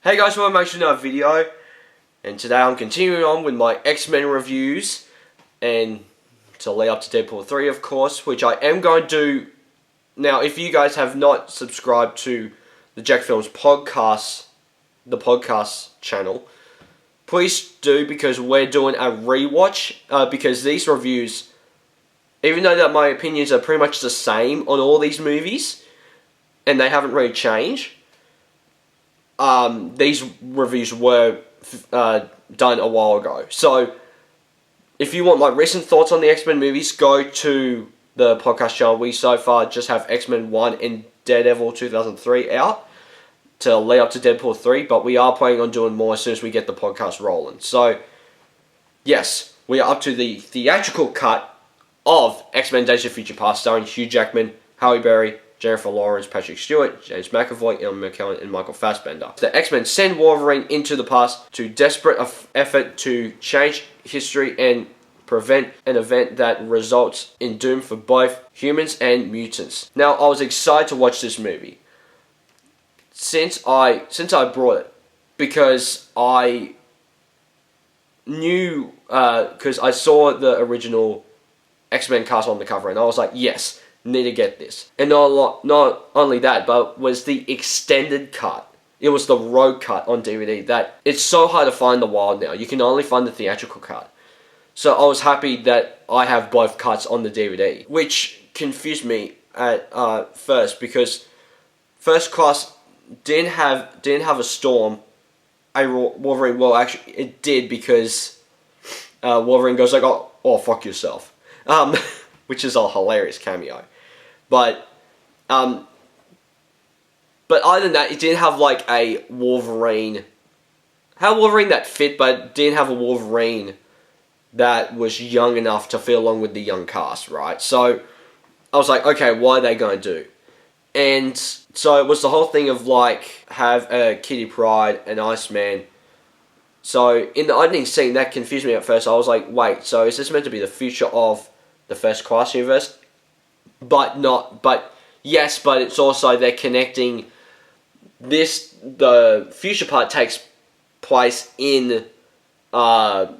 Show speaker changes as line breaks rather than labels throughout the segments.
Hey guys, welcome back to another video, and today I'm continuing on with my X-Men reviews, and to lead up to Deadpool 3 of course, which I am going to do. Now if you guys have not subscribed to the Jack Films podcast, the podcast channel, please do, because we're doing a rewatch, because these reviews, even though that my opinions are pretty much the same on all these movies, and they haven't really changed, these reviews were done a while ago. So, if you want my recent thoughts on the X-Men movies, go to the podcast channel. We so far just have X-Men 1 and Daredevil 2003 out to lead up to Deadpool 3, but we are planning on doing more as soon as we get the podcast rolling. So, yes, we are up to the theatrical cut of X-Men Days of Future Past, starring Hugh Jackman, Halle Berry, Jennifer Lawrence, Patrick Stewart, James McAvoy, Ian McKellen, and Michael Fassbender. The X-Men send Wolverine into the past to desperate effort to change history and prevent an event that results in doom for both humans and mutants. Now, I was excited to watch this movie since I brought it, because I knew, because I saw the original X-Men cast on the cover, and I was like, yes, need to get this. And not only that, but was the extended cut. It was the road cut on DVD that it's so hard to find the wild now. You can only find the theatrical cut. So I was happy that I have both cuts on the DVD, which confused me at first, because First Class didn't have a Storm. Wolverine, well, actually it did, because Wolverine goes like, oh fuck yourself, which is a hilarious cameo. But other than that, it didn't have like a Wolverine. Had a Wolverine that fit, but didn't have a Wolverine that was young enough to fit along with the young cast, right? So I was like, okay, what are they going to do? And so it was the whole thing of like, have a Kitty Pryde and Iceman. So in the opening scene, that confused me at first. I was like, wait, so is this meant to be the future of the First Class universe? But yes, but it's also, they're connecting this, the future part takes place in, like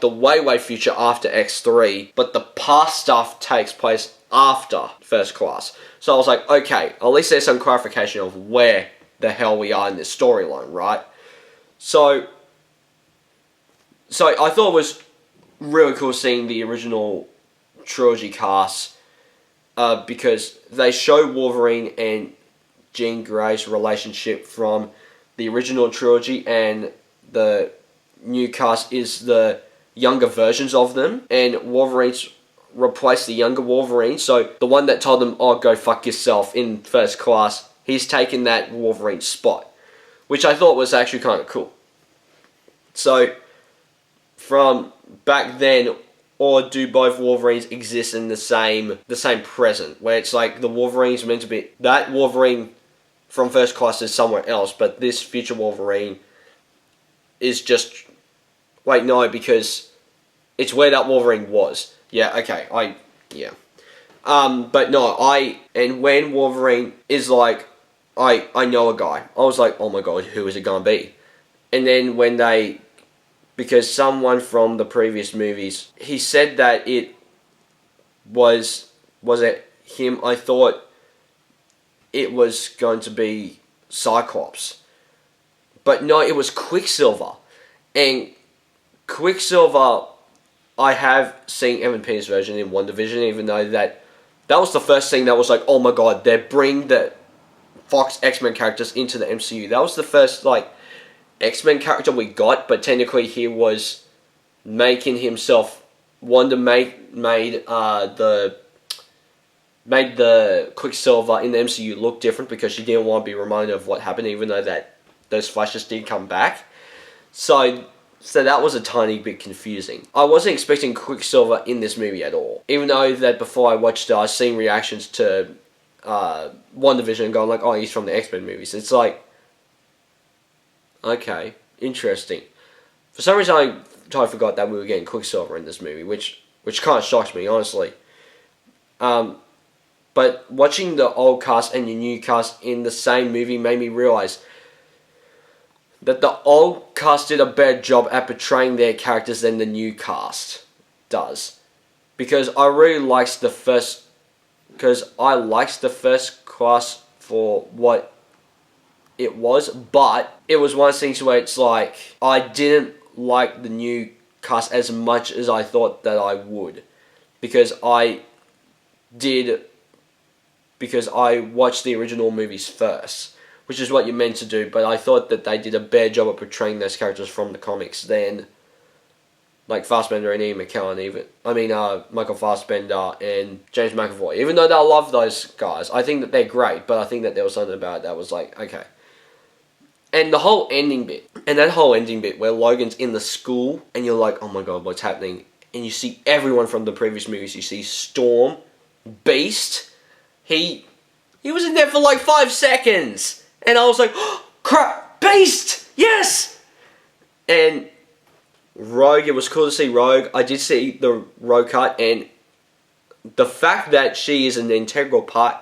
the way future after X3, but the past stuff takes place after First Class. So I was like, okay, at least there's some clarification of where the hell we are in this storyline, right? So I thought it was really cool seeing the original trilogy cast, because they show Wolverine and Jean Grey's relationship from the original trilogy, and the new cast is the younger versions of them, and Wolverine's replaced the younger Wolverine. So the one that told them, oh, go fuck yourself in First Class, he's taken that Wolverine spot, which I thought was actually kind of cool. So from back then, or do both Wolverines exist in the same present, where it's like the Wolverine's meant to be, that Wolverine from First Class is somewhere else, but this future Wolverine is just, wait, no, because it's where that Wolverine was. Yeah, okay, but no, and when Wolverine is like, I know a guy, I was like, oh my god, who is it gonna be? And then when they, because someone from the previous movies, he said that it was it him? I thought it was going to be Cyclops. But no, it was Quicksilver. And Quicksilver, I have seen Evan Peters' version in WandaVision, even though that was the first thing that was like, oh my god, they're bringing the Fox X-Men characters into the MCU. That was the first, like, X-Men character we got, but technically he was making himself, Wanda made the Quicksilver in the MCU look different, because she didn't want to be reminded of what happened, even though that those flashes did come back. So that was a tiny bit confusing. I wasn't expecting Quicksilver in this movie at all, even though that before I watched it, I was seeing reactions to WandaVision and going like, oh, he's from the X-Men movies. It's like, okay, interesting. For some reason, I totally forgot that we were getting Quicksilver in this movie, which kind of shocked me, honestly. But watching the old cast and the new cast in the same movie made me realize that the old cast did a better job at portraying their characters than the new cast does. Because I really liked the first... Because I liked the First Class for what it was, but it was one of those things where it's like, I didn't like the new cast as much as I thought that I would. Because I watched the original movies first, which is what you're meant to do, but I thought that they did a better job at portraying those characters from the comics than like Fassbender and Ian McKellen, Michael Fassbender and James McAvoy. Even though I love those guys, I think that they're great, but I think that there was something about it that was like, okay. And the whole ending bit, where Logan's in the school, and you're like, oh my god, what's happening? And you see everyone from the previous movies. You see Storm, Beast. He was in there for like 5 seconds. And I was like, oh, crap, Beast! Yes! And Rogue, it was cool to see Rogue. I did see the Rogue cut, and the fact that she is an integral part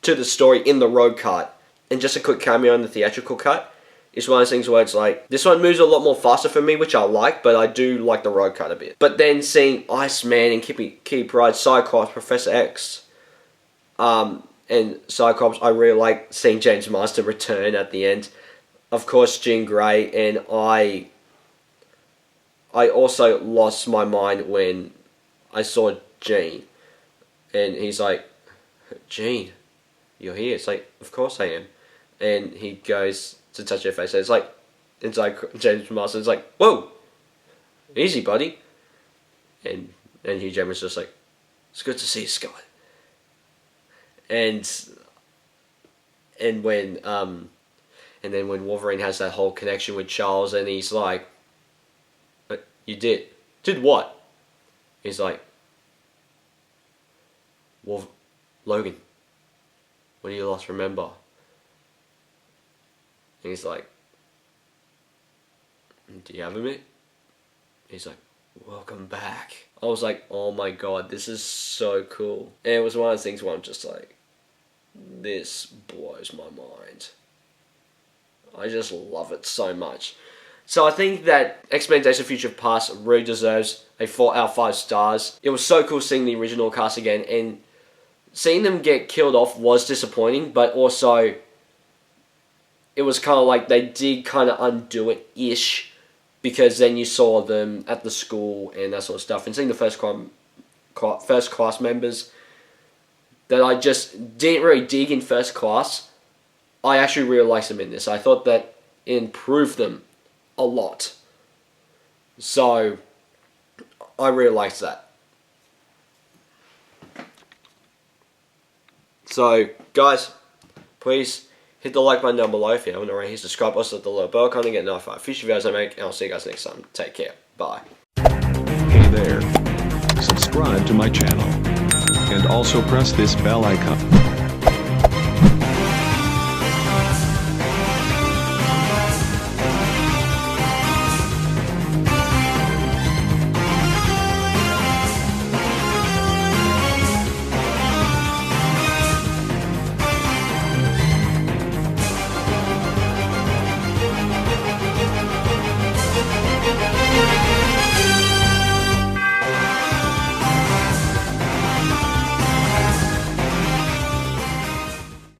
to the story in the Rogue cut, and just a quick cameo in the theatrical cut, is one of those things where it's like, this one moves a lot more faster for me, which I like, but I do like the Rogue cut a bit. But then seeing Iceman and Kitty Pryde, Cyclops, Professor X, and Cyclops, I really like seeing James Marsden return at the end. Of course, Jean Grey, and I also lost my mind when I saw Jean. And he's like, Jean, you're here. It's like, of course I am. And he goes to touch her face. And it's like James Marsden's like, whoa, easy, buddy. And Hugh Jackman's just like, it's good to see you, Scott. And then when Wolverine has that whole connection with Charles, and he's like, you did what? He's like, Logan, when do you last remember? And he's like, do you have a minute? He's like, welcome back. I was like, oh my god, this is so cool. And it was one of those things where I'm just like, this blows my mind. I just love it so much. So I think that X-Men Days of Future Past really deserves a 4 out of 5 stars. It was so cool seeing the original cast again, and seeing them get killed off was disappointing, but also it was kind of like they did kind of undo it-ish, because then you saw them at the school and that sort of stuff, and seeing the first class members that I just didn't really dig in First Class, I actually really liked them in this. I thought that it improved them a lot. So I really liked that. So guys, please hit the like button down below if you haven't already. Subscribe, also hit the little bell icon to get notified of future videos I make, and I'll see you guys next time. Take care. Bye.
Hey there. Subscribe to my channel. And also press this bell icon.